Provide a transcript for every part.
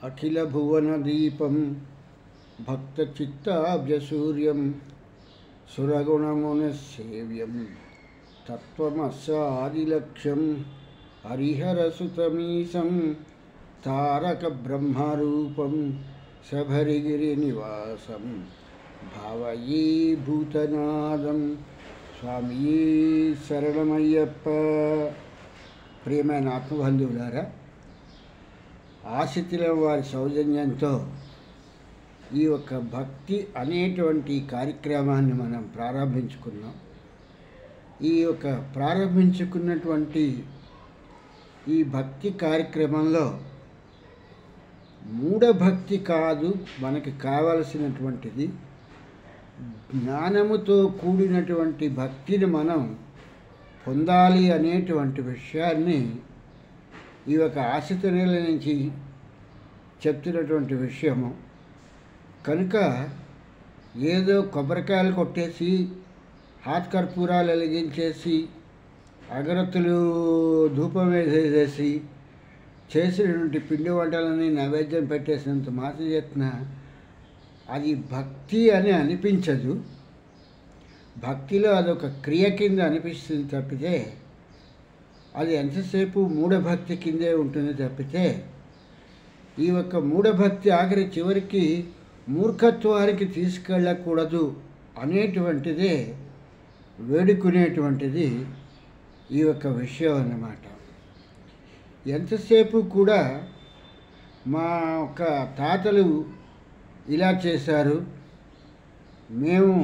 అఖిల భువన దీపం భక్త చిత్తాబ్జసూర్యం సురగుణమున సేవ్యం తత్వమస్సాదిలక్ష్యం హరిహరసుతమీశం తారక బ్రహ్మరూపం శబరిగిరి నివాసం భావయే భూతనాదం స్వామియే శరణమయ్యప్ప. ప్రియమైన ఆత్మబంధువులారా, ఆశితిల వారి సౌజన్యంతో ఈ యొక్క భక్తి అనేటువంటి కార్యక్రమాన్ని మనం ప్రారంభించుకున్నాం. ఈ యొక్క ప్రారంభించుకున్నటువంటి ఈ భక్తి కార్యక్రమంలో మూఢభక్తి కాదు మనకి కావలసినటువంటిది, జ్ఞానముతో కూడినటువంటి భక్తిని మనం పొందాలి అనేటువంటి విషయాన్ని ఈ యొక్క ఆశితుల నుంచి చెప్తున్నటువంటి విషయము. కనుక ఏదో కొబ్బరికాయలు కొట్టేసి హాత్ కర్పూరాలు వెలిగించేసి అగరత్తులు ధూపం వేసేసి చేసినటువంటి పిండి వంటలని నైవేద్యం పెట్టేసినంత మాత్రం చేసిన అది భక్తి అని అనిపించదు. భక్తిలో అదొక క్రియ కింద అనిపిస్తుంది తప్పితే అది ఎంతసేపు మూఢభక్తి కిందే ఉంటుంది తప్పితే ఈ యొక్క మూఢభక్తి ఆఖరి చివరికి మూర్ఖత్వానికి తీసుకెళ్ళకూడదు అనేటువంటిదే వేడుకునేటువంటిది ఈ యొక్క విషయం అన్నమాట. ఎంతసేపు కూడా మా యొక్క తాతలు ఇలా చేశారు, మేము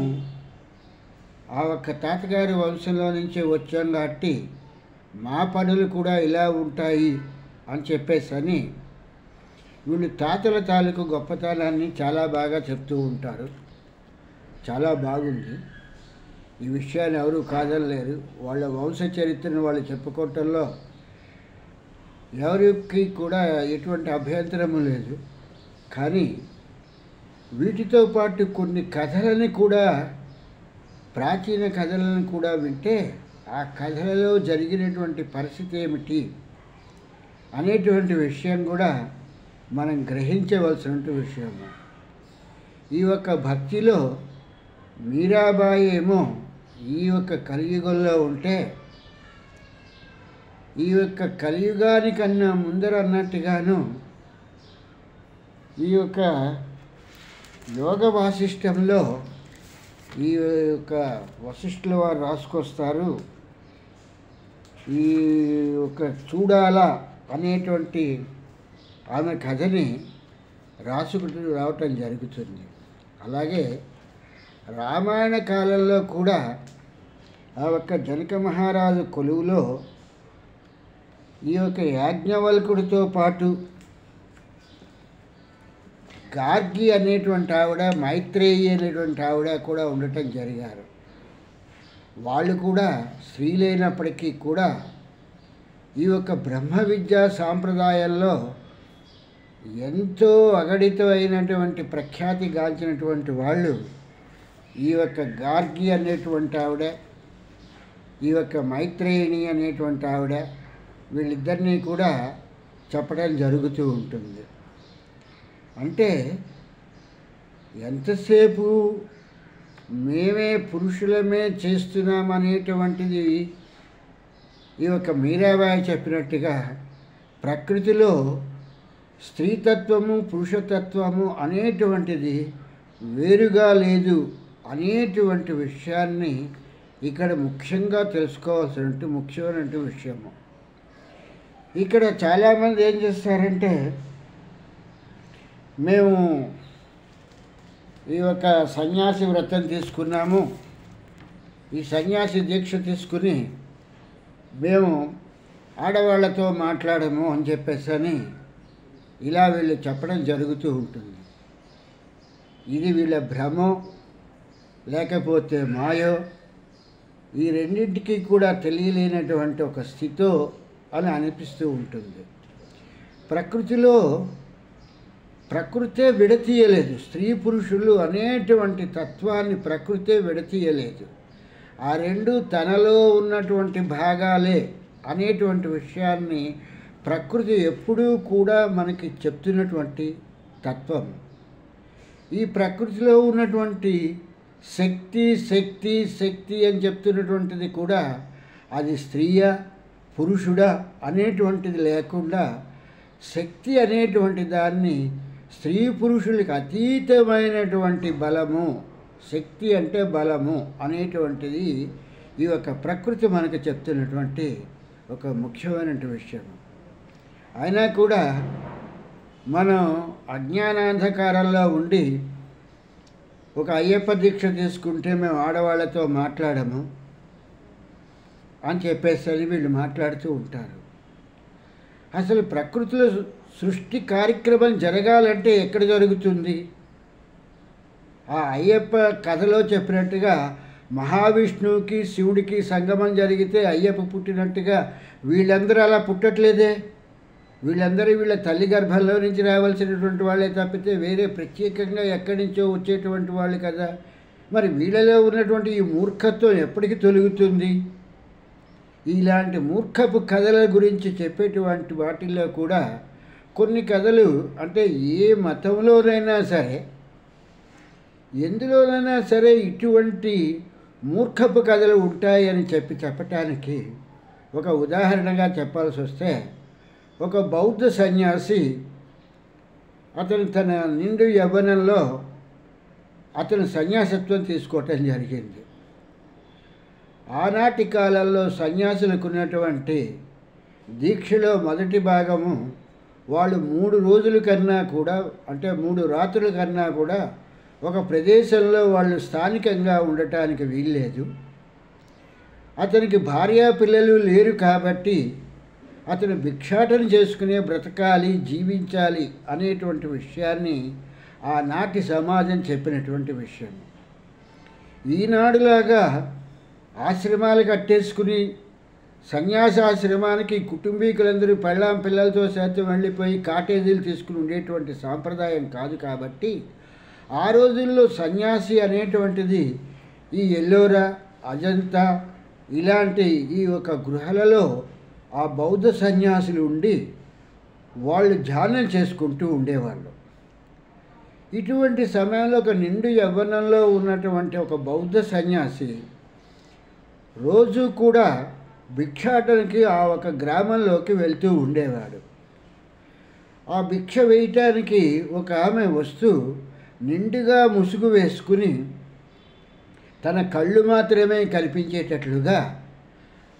ఆ ఒక్క తాతగారి వంశంలో నుంచే వచ్చాం కాబట్టి మా పనులు కూడా ఇలా ఉంటాయి అని చెప్పేసి వీళ్ళు తాతల తాలూకు గొప్పతనాన్ని చాలా బాగా చెప్తూ ఉంటారు. చాలా బాగుంది. ఈ విషయాన్ని ఎవరు కాదనలేరు. వాళ్ళ వంశ చరిత్రను వాళ్ళు చెప్పుకోవటంలో ఎవరికి కూడా ఎటువంటి అభ్యంతరము లేదు. కానీ వీటితో పాటు కొన్ని కథలని కూడా, ప్రాచీన కథలను కూడా వింటే ఆ కథలలో జరిగినటువంటి పరిస్థితి ఏమిటి అనేటువంటి విషయం కూడా మనం గ్రహించవలసిన విషయము. ఈ యొక్క భక్తిలో మీరాబాయి ఏమో ఈ యొక్క కలియుగంలో ఉంటే, ఈ యొక్క కలియుగానికన్నా ముందర అన్నట్టుగాను ఈ యొక్క యోగ వాసిష్టంలో ఈ యొక్క వశిష్ఠుల వారు రాసుకొస్తారు. ఈ యొక్క చూడాల అనేటువంటి ఆమె కథని రాసుకుంటూ రావటం జరుగుతుంది. అలాగే రామాయణ కాలంలో కూడా ఆ యొక్క జనక మహారాజు కొలువులో ఈ యొక్క యాజ్ఞవల్కుడితో పాటు గార్గి అనేటువంటి ఆవిడ, మైత్రేయి అనేటువంటి ఆవిడ కూడా ఉండటం జరిగారు. వాళ్ళు కూడా స్త్రీలైనప్పటికీ కూడా ఈ యొక్క బ్రహ్మ విద్యా సాంప్రదాయంలో ఎంతో అగణితమైనటువంటి ప్రఖ్యాతి గాంచినటువంటి వాళ్ళు ఈ యొక్క గార్గి అనేటువంటి ఆవిడ, ఈ యొక్క మైత్రేయిని అనేటువంటి ఆవిడ, వీళ్ళిద్దరినీ కూడా చెప్పడం జరుగుతూ ఉంటుంది. అంటే ఎంతసేపు మేమే పురుషులమే చేస్తున్నామనేటువంటిది ఈ యొక్క మీరాబాయి చెప్పినట్టుగా ప్రకృతిలో స్త్రీతత్వము పురుషతత్వము అనేటువంటిది వేరుగా లేదు అనేటువంటి విషయాన్ని ఇక్కడ ముఖ్యంగా తెలుసుకోవాల్సిన ముఖ్యమైన విషయము. ఇక్కడ చాలామంది ఏం చేస్తారంటే, మేము ఈ యొక్క సన్యాసి వ్రతం తీసుకున్నాము, ఈ సన్యాసి దీక్ష తీసుకుని మేము ఆడవాళ్ళతో మాట్లాడము అని చెప్పేసి ఇలా వీళ్ళు చెప్పడం జరుగుతూ ఉంటుంది. ఇది వీళ్ళ భ్రమో లేకపోతే మాయో, ఈ రెండింటికి కూడా తెలియలేనటువంటి ఒక స్థితో అని అనిపిస్తూ ఉంటుంది. ప్రకృతిలో ప్రకృతే విడతీయలేదు, స్త్రీ పురుషులు అనేటువంటి తత్వాన్ని ప్రకృతే విడతీయలేదు. ఆ రెండు తనలో ఉన్నటువంటి భాగాలే అనేటువంటి విషయాన్ని ప్రకృతి ఎప్పుడూ కూడా మనకి చెప్తున్నటువంటి తత్వం. ఈ ప్రకృతిలో ఉన్నటువంటి శక్తి శక్తి శక్తి అని చెప్తున్నటువంటిది కూడా అది స్త్రీయా పురుషుడా అనేటువంటిది లేకుండా శక్తి అనేటువంటి దాన్ని స్త్రీ పురుషులకి అతీతమైనటువంటి బలము, శక్తి అంటే బలము అనేటువంటిది ఈ యొక్క ప్రకృతి మనకు చెప్తున్నటువంటి ఒక ముఖ్యమైనటువంటి విషయం. అయినా కూడా మనం అజ్ఞానాంధకారంలో ఉండి ఒక అయ్యప్ప దీక్ష తీసుకుంటే మేము ఆడవాళ్ళతో మాట్లాడము అని చెప్పేసి వీళ్ళు మాట్లాడుతూ ఉంటారు. అసలు ప్రకృతిలో సృష్టి కార్యక్రమం జరగాలంటే ఎక్కడ జరుగుతుంది? ఆ అయ్యప్ప కథలో చెప్పినట్టుగా మహావిష్ణువుకి శివుడికి సంగమం జరిగితే అయ్యప్ప పుట్టినట్టుగా వీళ్ళందరూ అలా పుట్టట్లేదే. వీళ్ళందరూ వీళ్ళ తల్లి గర్భంలో నుంచి రావాల్సినటువంటి వాళ్ళే తప్పితే వేరే ప్రత్యేకంగా ఎక్కడి నుంచో వచ్చేటువంటి వాళ్ళు కదా. మరి వీళ్ళలో ఉన్నటువంటి ఈ మూర్ఖత్వం ఎప్పటికి తొలుగుతుంది? ఇలాంటి మూర్ఖపు కథల గురించి చెప్పేటువంటి వాటిల్లో కూడా కొన్ని కథలు అంటే ఏ మతంలోనైనా సరే ఎందులోనైనా సరే ఇటువంటి మూర్ఖపు కథలు ఉంటాయని చెప్పటానికి ఒక ఉదాహరణగా చెప్పాల్సి వస్తే, ఒక బౌద్ధ సన్యాసి అతను తన నిండు యవ్వనంలో అతను సన్యాసత్వం తీసుకోవటం జరిగింది. ఆనాటి కాలంలో సన్యాసులకు ఉన్నటువంటి దీక్షలో మొదటి భాగము వాళ్ళు 3 రోజుల కన్నా కూడా అంటే 3 రాత్రుల కన్నా కూడా ఒక ప్రదేశంలో వాళ్ళు స్థానికంగా ఉండటానికి వీల్లేదు. అతనికి భార్యా పిల్లలు లేరు కాబట్టి అతను భిక్షాటన చేసుకునే బ్రతకాలి, జీవించాలి అనేటువంటి విషయాన్ని ఆనాటి సమాజం చెప్పినటువంటి విషయం. ఈనాడులాగా ఆశ్రమాలు కట్టేసుకుని సన్యాసాశ్రమానికి కుటుంబీకులందరూ పెళ్ళాం పిల్లలతో సైతం వెళ్ళిపోయి కాటేజీలు తీసుకుని ఉండేటువంటి సాంప్రదాయం కాదు. కాబట్టి ఆ రోజుల్లో సన్యాసి అనేటువంటిది ఈ ఎల్లోరా, అజంతా ఇలాంటి ఈ ఒక గృహాలలో ఆ బౌద్ధ సన్యాసులు ఉండి వాళ్ళు ధ్యానం చేసుకుంటూ ఉండేవాళ్ళు. ఇటువంటి సమయంలో ఒక నిండు యవ్వనంలో ఉన్నటువంటి ఒక బౌద్ధ సన్యాసి రోజు కూడా భిక్షాటనకి ఆ ఒక గ్రామంలోకి వెళ్తూ ఉండేవాడు. ఆ భిక్ష వేయటానికి ఒక ఆమె వస్తూ నిండుగా ముసుగు వేసుకుని తన కళ్ళు మాత్రమే కనిపించేటట్లుగా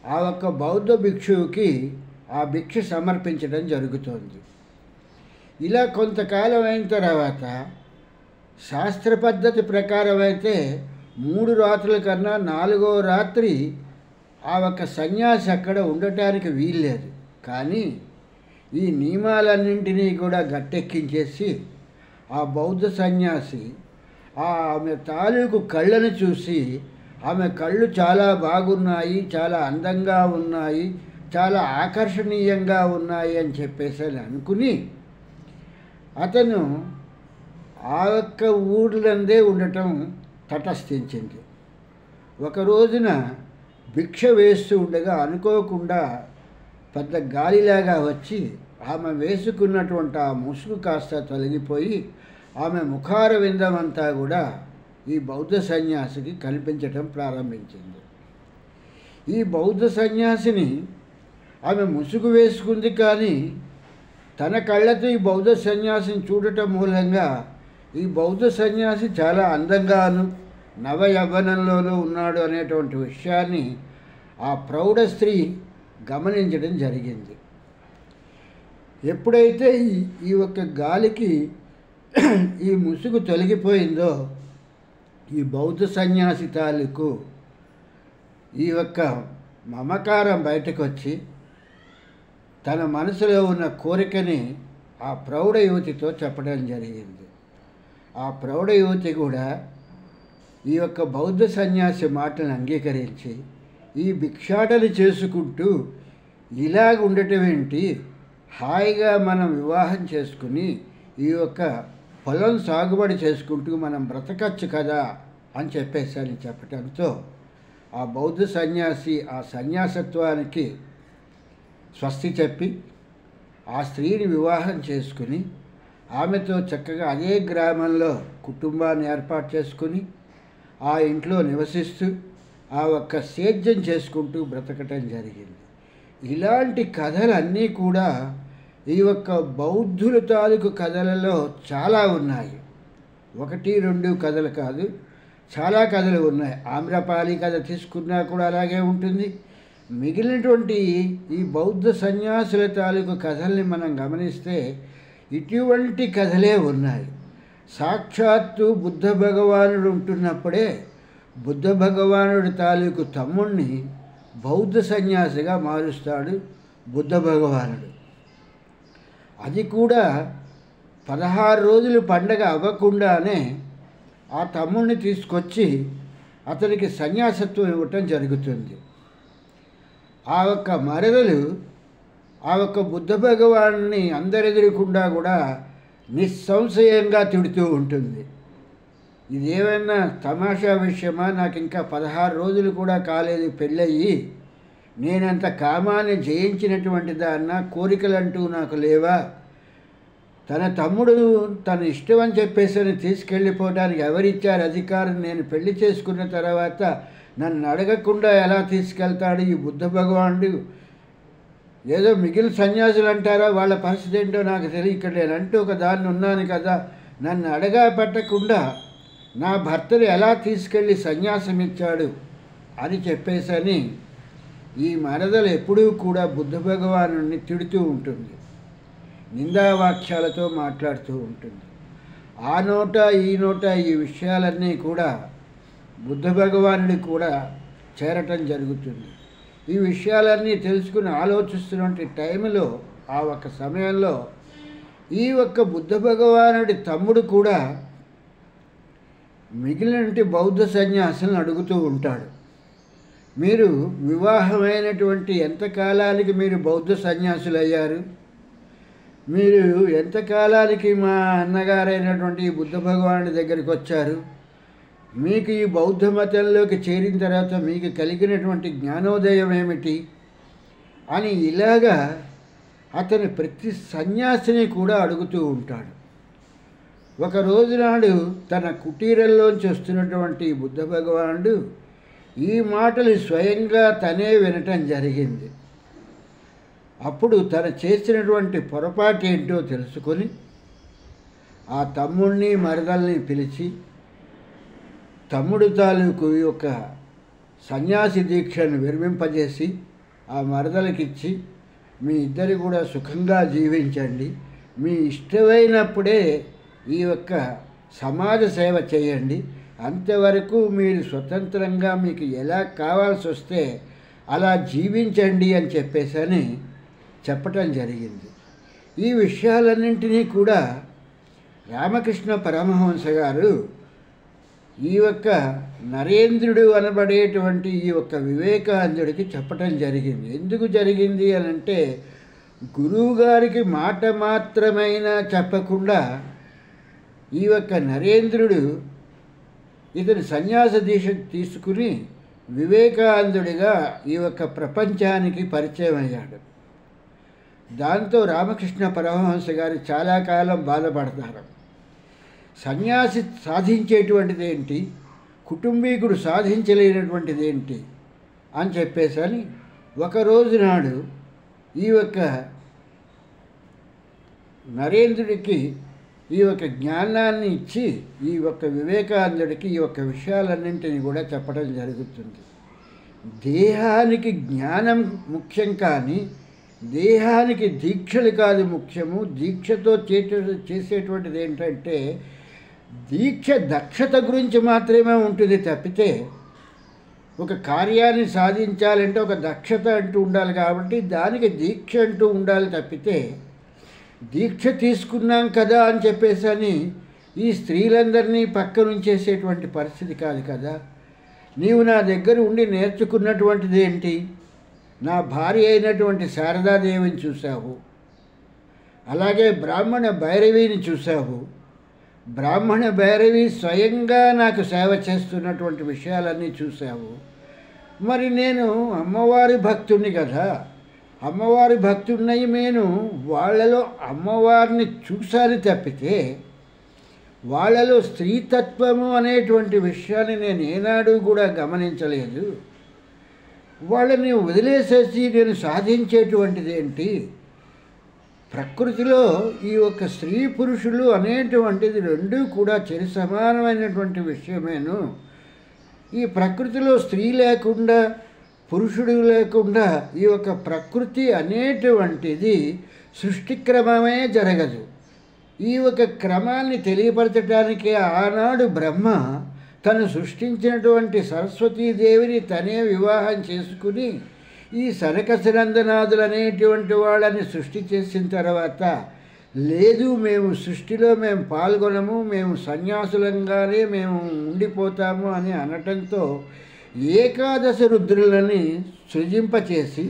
ఆ ఒక్క బౌద్ధ భిక్షువుకి ఆ భిక్ష సమర్పించడం జరుగుతోంది. ఇలా కొంతకాలం అయిన తర్వాత శాస్త్ర పద్ధతి ప్రకారం అయితే 3 రాత్రుల కన్నా 4వ రాత్రి ఆ ఒక్క సన్యాసి అక్కడ ఉండటానికి వీల్లేదు. కానీ ఈ నియమాలన్నింటినీ కూడా గట్టెక్కించేసి ఆ బౌద్ధ సన్యాసి ఆమె తాలూకు కళ్ళను చూసి ఆమె కళ్ళు చాలా బాగున్నాయి, చాలా అందంగా ఉన్నాయి, చాలా ఆకర్షణీయంగా ఉన్నాయి అని చెప్పేసి అనుకుని అతను ఆ ఒక్క ఊర్లందే ఉండటం తటస్థించింది. ఒక రోజున భిక్ష వేస్తూ ఉండగా అనుకోకుండా పెద్ద గాలిలాగా వచ్చి ఆమె వేసుకున్నటువంటి ఆ ముసుగు కాస్త తొలగిపోయి ఆమె ముఖార విందమంతా కూడా ఈ బౌద్ధ సన్యాసికి కనిపించటం ప్రారంభించింది. ఈ బౌద్ధ సన్యాసిని ఆమె ముసుగు వేసుకుంది, కానీ తన కళ్ళతో ఈ బౌద్ధ సన్యాసిని చూడటం మూలంగా ఈ బౌద్ధ సన్యాసి చాలా అందంగాను నవ యవ్వనంలోనూ ఉన్నాడు అనేటువంటి విషయాన్ని ఆ ప్రౌఢ స్త్రీ గమనించడం జరిగింది. ఎప్పుడైతే ఈ ఒక్క గాలికి ఈ ముసుగు తొలగిపోయిందో ఈ బౌద్ధ సన్యాసి తాలూకు ఈ యొక్క మమకారం బయటకు వచ్చి తన మనసులో ఉన్న కోరికని ఆ ప్రౌఢ యువతితో చెప్పడం జరిగింది. ఆ ప్రౌఢ యువతి కూడా ఈ యొక్క బౌద్ధ సన్యాసి మాటలను అంగీకరించి ఈ భిక్షాటన చేసుకుంటూ ఇలాగ ఉండటం ఏంటి, హాయిగా మనం వివాహం చేసుకుని ఈ యొక్క పొలం సాగుబడి చేసుకుంటూ మనం బ్రతకచ్చు కదా అని చెప్పేసి చెప్పడంతో ఆ బౌద్ధ సన్యాసి ఆ సన్యాసత్వానికి స్వస్తి చెప్పి ఆ స్త్రీని వివాహం చేసుకుని ఆమెతో చక్కగా అదే గ్రామంలో కుటుంబాన్ని ఏర్పాటు చేసుకుని ఆ ఇంట్లో నివసిస్తూ ఆ ఒక్క సేద్యం చేసుకుంటూ బ్రతకటం జరిగింది. ఇలాంటి కథలన్నీ కూడా ఈ ఒక్క బౌద్ధుల తాలూకు కథలలో చాలా ఉన్నాయి. 1-2 కథలు కాదు, చాలా కథలు ఉన్నాయి. ఆమ్రపాలి కథ తీసుకున్నా కూడా అలాగే ఉంటుంది. మిగిలినటువంటి ఈ బౌద్ధ సన్యాసుల తాలూకు కథల్ని మనం గమనిస్తే ఇటువంటి కథలే ఉన్నాయి. సాక్షాత్తు బుద్ధ భగవానుడు ఉంటున్నప్పుడే బుద్ధ భగవానుడి తాలూకు తమ్ముణ్ణి బౌద్ధ సన్యాసిగా మారుస్తాడు బుద్ధ భగవానుడు. అది కూడా 16 రోజులు పండగ అవ్వకుండానే ఆ తమ్ముడిని తీసుకొచ్చి అతనికి సన్యాసత్వం ఇవ్వటం జరుగుతుంది. ఆ ఒక్క మరదలు ఆ ఒక్క బుద్ధ భగవాన్ని అందరెదురకుండా కూడా నిస్సంశయంగా తిడుతూ ఉంటుంది. ఇదేమైనా తమాషా విషయమా? నాకు ఇంకా 16 రోజులు కూడా కాలేదు పెళ్ళయి, నేనంత కామాన్ని జయించినటువంటి దాన్న, కోరికలంటూ నాకు లేవా? తన తమ్ముడు తన ఇష్టం అని చెప్పేసి తీసుకెళ్ళిపోవడానికి ఎవరిచ్చారు అధికారం? నేను పెళ్లి చేసుకున్న తర్వాత నన్ను అడగకుండా ఎలా తీసుకెళ్తాడు ఈ బుద్ధ భగవానుడు? ఏదో మిగిలిన సన్యాసులు అంటారా, వాళ్ళ పరిస్థితి ఏంటో నాకు తెలియదు. ఇక్కడ నేనంటూ ఒక దాన్ని ఉన్నాను కదా, నన్ను అడగా పెట్టకుండా నా భర్తను ఎలా తీసుకెళ్ళి సన్యాసం ఇచ్చాడు అని చెప్పేసని ఈ మరదలు ఎప్పుడూ కూడా బుద్ధ భగవానుడిని తిడుతూ ఉంటుంది, నిందావాక్యాలతో మాట్లాడుతూ ఉంటుంది. ఆ నోట ఈ నోట ఈ విషయాలన్నీ కూడా బుద్ధ భగవానుడి కూడా చేరటం జరుగుతుంది. ఈ విషయాలన్నీ తెలుసుకుని ఆలోచిస్తున్నటువంటి టైంలో, ఆ ఒక్క సమయంలో ఈ ఒక్క బుద్ధ భగవానుడి తమ్ముడు కూడా మిగిలినటువంటి బౌద్ధ సన్యాసులను అడుగుతూ ఉంటాడు, మీరు వివాహమైనటువంటి ఎంతకాలానికి మీరు బౌద్ధ సన్యాసులు అయ్యారు? మీరు ఎంతకాలానికి మా అన్నగారైనటువంటి ఈ బుద్ధ భగవానుడి దగ్గరికి వచ్చారు? మీకు ఈ బౌద్ధ మతంలోకి చేరిన తర్వాత మీకు కలిగినటువంటి జ్ఞానోదయం ఏమిటి అని ఇలాగా అతను ప్రతి సన్యాసిని కూడా అడుగుతూ ఉంటాడు. ఒక రోజు నాడు తన కుటీరంలోంచి వస్తున్నటువంటి బుద్ధ భగవానుడు ఈ మాటలు స్వయంగా తనే వినటం జరిగింది. అప్పుడు తను చేసినటువంటి పొరపాటు ఏంటో తెలుసుకొని ఆ తమ్ముడిని మరదల్ని పిలిచి, తమ్ముడు తాలూకు యొక్క సన్యాసి దీక్షను విరమింపజేసి ఆ మరదలకిచ్చి, మీ ఇద్దరు కూడా సుఖంగా జీవించండి, మీ ఇష్టమైనప్పుడే ఈ యొక్క సమాజ సేవ చేయండి, అంతవరకు మీరు స్వతంత్రంగా మీకు ఎలా కావాల్సి వస్తే అలా జీవించండి అని చెప్పేసని చెప్పటం జరిగింది. ఈ విషయాలన్నింటినీ కూడా రామకృష్ణ పరమహంస గారు ఈ యొక్క నరేంద్రుడు అనబడేటువంటి ఈ యొక్క వివేకానందుడికి చెప్పటం జరిగింది. ఎందుకు జరిగింది అని అంటే, గురువుగారికి మాట మాత్రమైనా చెప్పకుండా ఈ యొక్క నరేంద్రుడు ఇతని సన్యాస దీక్ష తీసుకుని వివేకానందుడిగా ఈ యొక్క ప్రపంచానికి పరిచయం అయ్యాడు. దాంతో రామకృష్ణ పరమహంస గారు చాలా కాలం బాధపడతారు. సన్యాసి సాధించేటువంటిది ఏంటి, కుటుంబీకుడు సాధించలేనటువంటిది ఏంటి అని చెప్పేసని ఒకరోజు నాడు ఈ యొక్క నరేంద్రుడికి ఈ యొక్క జ్ఞానాన్ని ఇచ్చి ఈ యొక్క వివేకానందుడికి ఈ యొక్క విషయాలన్నింటినీ కూడా చెప్పడం జరుగుతుంది. దేహానికి జ్ఞానం ముఖ్యం, కానీ దేహానికి దీక్షలు కాదు ముఖ్యము. దీక్షతో చేసేటువంటిది ఏంటంటే, దీక్ష దక్షత గురించి మాత్రమే ఉంటుంది తప్పితే, ఒక కార్యాన్ని సాధించాలంటే ఒక దక్షత అంటూ ఉండాలి, కాబట్టి దానికి దీక్ష అంటూ ఉండాలి తప్పితే, దీక్ష తీసుకున్నాం కదా అని చెప్పేసి ఈ స్త్రీలందరినీ పక్కనుంచేసేటువంటి పరిస్థితి కాదు కదా. నీవు నా దగ్గర ఉండి నేర్చుకున్నటువంటిది ఏంటి? నా భార్య అయినటువంటి శారదాదేవిని చూశావు, అలాగే బ్రాహ్మణ భైరవిని చూశావు. బ్రాహ్మణ భైరవి స్వయంగా నాకు సేవ చేస్తున్నటువంటి విషయాలన్నీ చూశావు. మరి నేను అమ్మవారి భక్తుని కదా, అమ్మవారి భక్తుడినై నేను వాళ్ళలో అమ్మవారిని చూశాను తప్పితే వాళ్ళలో స్త్రీతత్వము అనేటువంటి విషయాన్ని నేను ఏనాడు కూడా గమనించలేదు. వాళ్ళని వదిలేసేసి నేను సాధించేటువంటిది ఏంటి? ప్రకృతిలో ఈ యొక్క స్త్రీ పురుషులు అనేటువంటిది రెండూ కూడా చిరు సమానమైనటువంటి విషయమేను. ఈ ప్రకృతిలో స్త్రీ లేకుండా పురుషుడు లేకుండా ఈ యొక్క ప్రకృతి అనేటువంటిది సృష్టి క్రమమే జరగదు. ఈ ఒక క్రమాన్ని తెలియపరచడానికి ఆనాడు బ్రహ్మ తను సృష్టించినటువంటి సరస్వతీదేవిని తనే వివాహం చేసుకుని ఈ సనకసనందనాదులు అనేటువంటి వాళ్ళని సృష్టి చేసిన తర్వాత, లేదు మేము సృష్టిలో మేము పాల్గొనము, మేము సన్యాసులంగానే మేము ఉండిపోతాము అని అనటంతో ఏకాదశ రుద్రులని సృజింపచేసి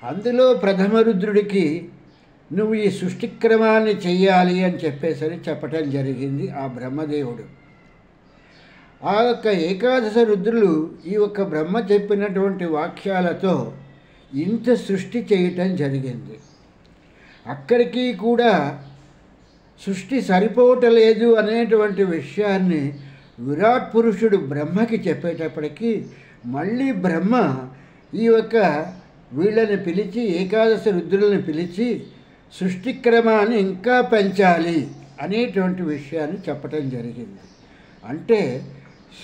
అందులో ప్రథమ రుద్రుడికి నువ్వు ఈ సృష్టి క్రమాన్ని చెయ్యాలి అని చెప్పేసరి చెప్పటం జరిగింది ఆ బ్రహ్మదేవుడు. ఆ యొక్క ఏకాదశ రుద్రులు ఈ యొక్క బ్రహ్మ చెప్పినటువంటి వాక్యాలతో ఇంత సృష్టి చేయటం జరిగింది. అక్కడికి కూడా సృష్టి సరిపోవటలేదు అనేటువంటి విషయాన్ని విరాట్ పురుషుడు బ్రహ్మకి చెప్పేటప్పటికీ మళ్ళీ బ్రహ్మ ఈ యొక్క వీళ్ళని పిలిచి ఏకాదశ రుద్రులను పిలిచి సృష్టి క్రమాన్ని ఇంకా పెంచాలి అనేటువంటి విషయాన్ని చెప్పటం జరిగింది. అంటే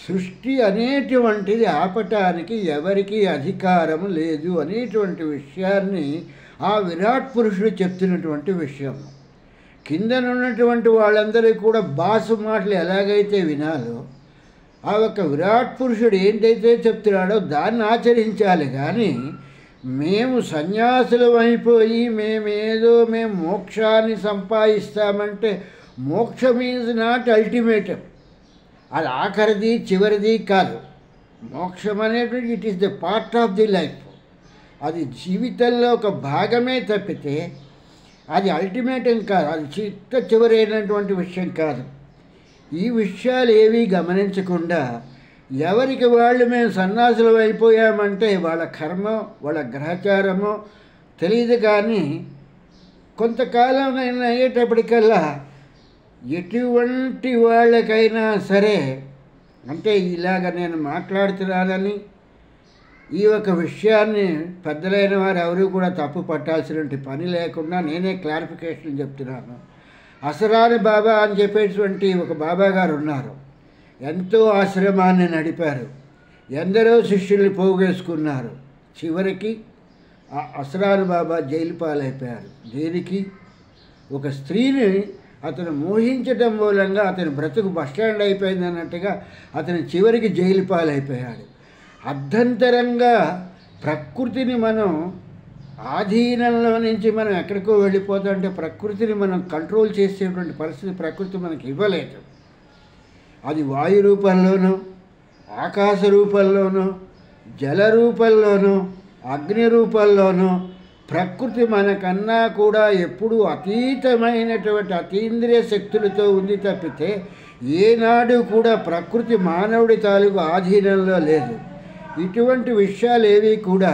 సృష్టి అనేటువంటిది ఆపటానికి ఎవరికి అధికారం లేదు అనేటువంటి విషయాన్ని ఆ విరాట్ పురుషుడు చెప్తున్నటువంటి విషయం. కిందనున్నటువంటి వాళ్ళందరూ కూడా బాసు మాటలు ఎలాగైతే వినాలో ఆ యొక్క విరాట్ పురుషుడు ఏంటైతే చెప్తున్నాడో దాన్ని ఆచరించాలి. కానీ మేము సన్యాసులం అయిపోయి మేము మోక్షాన్ని సంపాదిస్తామంటే మోక్షం ఈజ్ నాట్ అల్టిమేటం. అది ఆఖరిది చివరిది కాదు. మోక్షం అనేటువంటి it is the part of the life. అది జీవితంలో ఒక భాగమే తప్పితే అది అల్టిమేటం కాదు, అది చివరైనటువంటి విషయం కాదు. ఈ విషయాలు ఏవీ గమనించకుండా ఎవరికి వాళ్ళు మేము సన్యాసులు అయిపోయామంటే వాళ్ళ కర్మ వాళ్ళ గ్రహచారమో తెలియదు. కానీ కొంతకాలం అయ్యేటప్పటికల్లా ఎటువంటి వాళ్ళకైనా సరే అంటే ఇలాగ నేను మాట్లాడుతున్నానని ఈ ఒక విషయాన్ని పెద్దలైన వారు ఎవరు కూడా తప్పు పట్టాల్సినటువంటి పని లేకుండా నేనే క్లారిఫికేషన్ చెప్తున్నాను. అసరాని బాబా అని చెప్పేటువంటి ఒక బాబా గారు ఉన్నారు. ఎంతో ఆశ్రమాన్ని నడిపారు, ఎందరో శిష్యుల్ని పోగేసుకున్నారు. చివరికి ఆ అసరాని బాబా జైలు పాలైపోయారు. దేనికి? ఒక స్త్రీని అతను మోహించటం మూలంగా అతని బ్రతుకు బస్టాండ్ అయిపోయింది అన్నట్టుగా అతను చివరికి జైలు పాలైపోయాడు. అర్ధంతరంగా ప్రకృతిని మనం ఆధీనంలో నుంచి మనం ఎక్కడికో వెళ్ళిపోతుంటే ప్రకృతిని మనం కంట్రోల్ చేసేటువంటి పరిస్థితి ప్రకృతి మనకి ఇవ్వలేదు. అది వాయు రూపంలోనూ ఆకాశ రూపంలోనూ జల రూపంలోనూ అగ్ని రూపంలోనూ ప్రకృతి మనకన్నా కూడా ఎప్పుడూ అతీతమైనటువంటి అతీంద్రియ శక్తులతో ఉంది తప్పితే ఏనాడు కూడా ప్రకృతి మానవుడి తాలూకు ఆధీనంలో లేదు. ఇటువంటి విషయాలు ఏవి కూడా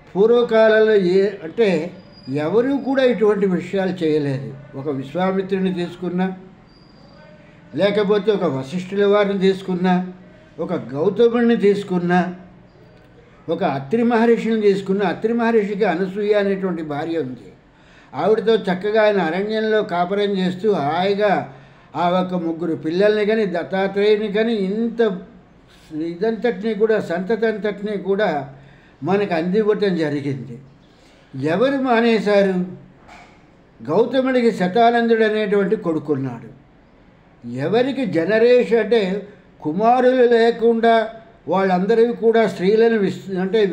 పూర్వకాలంలో అంటే ఎవరూ కూడా ఇటువంటి విషయాలు చేయలేదు. ఒక విశ్వామిత్రుని తీసుకున్నా, లేకపోతే ఒక వశిష్ఠుల వారిని తీసుకున్నా, ఒక గౌతముడిని తీసుకున్నా, ఒక అత్రి మహర్షిని తీసుకున్నా. అత్రి మహర్షికి అనసూయ అనేటువంటి భార్య ఉంది. ఆవిడతో చక్కగా ఆయన అరణ్యంలో కాపురం చేస్తూ హాయిగా ఆ ఒక ముగ్గురు పిల్లల్ని కానీ దత్తాత్రేయుని కానీ ఇంత ఇదంతటినీ కూడా సంతతంతటినీ కూడా మనకు అందివ్వటం జరిగింది. ఎవరు మానేశారు? గౌతముడికి శతానందుడు అనేటువంటి కొడుకున్నాడు. ఎవరికి జనరేషన్ అంటే కుమారులు లేకుండా వాళ్ళందరూ కూడా స్త్రీలను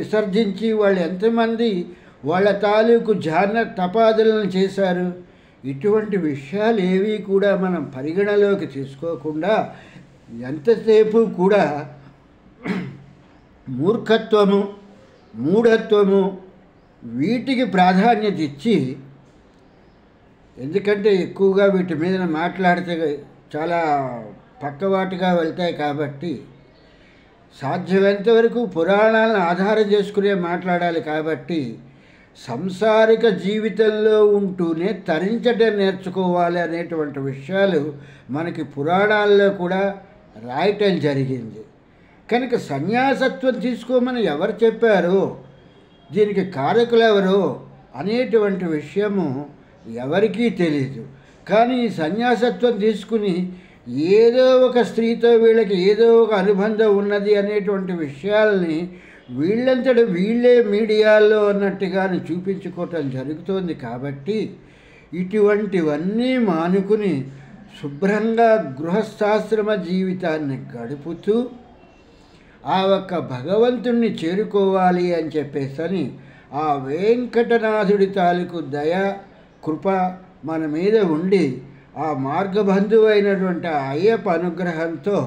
విసర్జించి వాళ్ళు ఎంతమంది వాళ్ళ తాలూకు ధ్యాన తపాదులను చేశారు. ఇటువంటి విషయాలు ఏవి కూడా మనం పరిగణలోకి తీసుకోకుండా ఎంతసేపు కూడా మూర్ఖత్వము మూఢత్వము వీటికి ప్రాధాన్యత ఇచ్చి, ఎందుకంటే ఎక్కువగా వీటి మీద మాట్లాడితే చాలా పక్కవాటుగా వెళ్తాయి కాబట్టి సాధ్యమైనంత వరకు పురాణాలను ఆధారం చేసుకునే మాట్లాడాలి. కాబట్టి సంసారిక జీవితంలో ఉంటూనే తరించటం నేర్చుకోవాలి అనేటువంటి విషయాలు మనకి పురాణాల్లో కూడా రాయటం జరిగింది. కనుక సన్యాసత్వం తీసుకోమని ఎవరు చెప్పారు, దీనికి కారకులు ఎవరు అనేటువంటి విషయము ఎవరికీ తెలియదు. కానీ ఈ సన్యాసత్వం తీసుకుని ఏదో ఒక స్త్రీతో వీళ్ళకి ఏదో ఒక అనుబంధం ఉన్నది అనేటువంటి విషయాల్ని వీళ్ళంతట వీళ్ళే మీడియాలో అన్నట్టుగానే చూపించుకోవటం జరుగుతోంది. కాబట్టి ఇటువంటివన్నీ మానుకుని శుభ్రంగా గృహస్థాశ్రమ జీవితాన్ని గడుపుతూ ఆ ఒక్క భగవంతుణ్ణి చేరుకోవాలి అని చెప్పేసని ఆ వెంకటనాథుడి తాలూకు దయ కృప మన మీద ఉండి ఆ మార్గబంధువు అయినటువంటి ఆ అయ్యప్ప అనుగ్రహంతో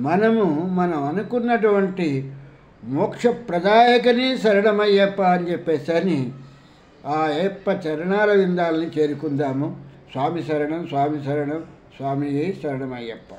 మనం అనుకున్నటువంటి మోక్షప్రదాయకనే శరణమయ్యప్ప అని చెప్పేసని ఆ అయ్యప్ప చరణాల విందాలని చేరుకుందాము. స్వామి శరణం, స్వామి శరణం, స్వామియే శరణమయ్యప్ప.